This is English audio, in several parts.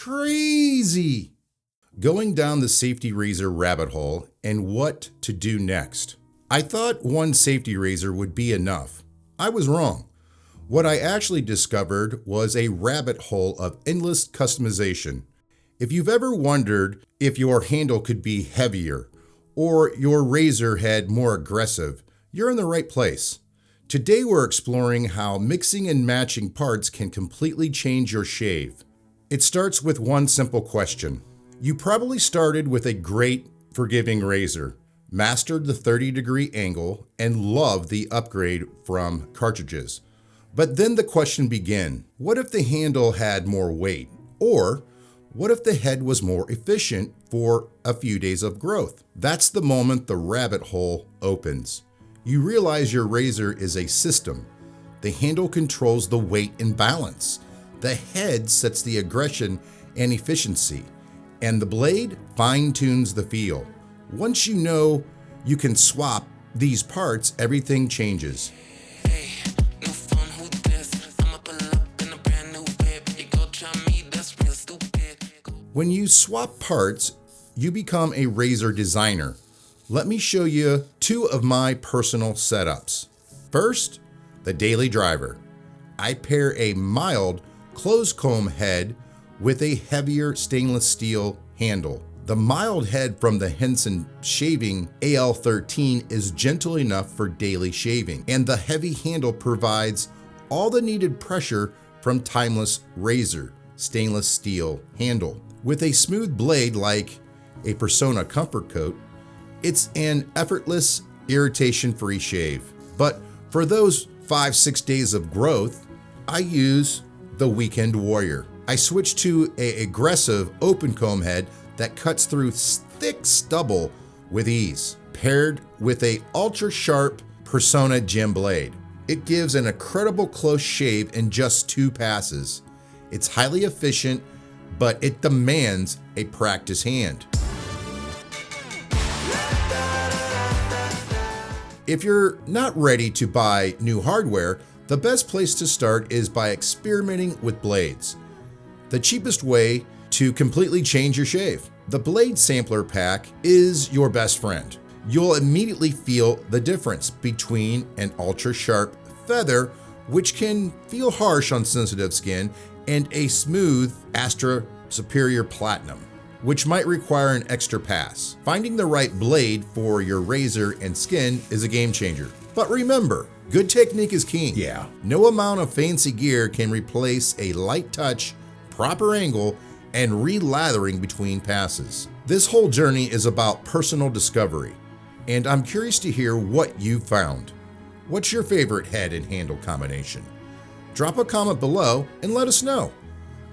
Crazy! Going down the safety razor rabbit hole and what to do next. I thought one safety razor would be enough. I was wrong. What I actually discovered was a rabbit hole of endless customization. If you've ever wondered if your handle could be heavier or your razor head more aggressive, you're in the right place. Today we're exploring how mixing and matching parts can completely change your shave. It starts with one simple question. You probably started with a great, forgiving razor, mastered the 30-degree angle, and loved the upgrade from cartridges. But then the question began, what if the handle had more weight? Or what if the head was more efficient for a few days of growth? That's the moment the rabbit hole opens. You realize your razor is a system. The handle controls the weight and balance. The head sets the aggression and efficiency, and the blade fine-tunes the feel. Once you know you can swap these parts, everything changes. When you swap parts, you become a razor designer. Let me show you two of my personal setups. First, the daily driver. I pair a mild closed comb head with a heavier stainless steel handle. The mild head from the Henson shaving AL13 is gentle enough for daily shaving, and the heavy handle provides all the needed pressure from timeless razor stainless steel handle. With a smooth blade like a Persona Comfort Coat, it's an effortless, irritation-free shave. But for those 5-6 days of growth, I use the Weekend Warrior. I switch to an aggressive open comb head that cuts through thick stubble with ease, paired with a ultra-sharp Persona Gem blade. It gives an incredible close shave in just 2 passes. It's highly efficient, but it demands a practiced hand. If you're not ready to buy new hardware, the best place to start is by experimenting with blades. The cheapest way to completely change your shave. The blade sampler pack is your best friend. You'll immediately feel the difference between an ultra-sharp feather, which can feel harsh on sensitive skin, and a smooth Astra Superior Platinum, which might require an extra pass. Finding the right blade for your razor and skin is a game changer. But remember, good technique is king. Yeah. No amount of fancy gear can replace a light touch, proper angle, and re-lathering between passes. This whole journey is about personal discovery, and I'm curious to hear what you found. What's your favorite head and handle combination? Drop a comment below and let us know.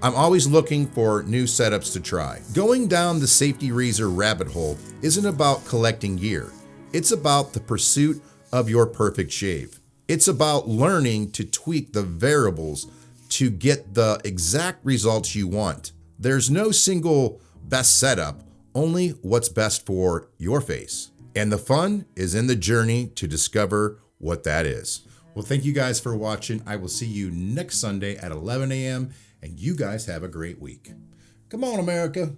I'm always looking for new setups to try. Going down the safety razor rabbit hole isn't about collecting gear. It's about the pursuit of your perfect shave. It's about learning to tweak the variables to get the exact results you want. There's no single best setup, only what's best for your face. And the fun is in the journey to discover what that is. Well, thank you guys for watching. I will see you next Sunday at 11 a.m. and you guys have a great week. Come on, America.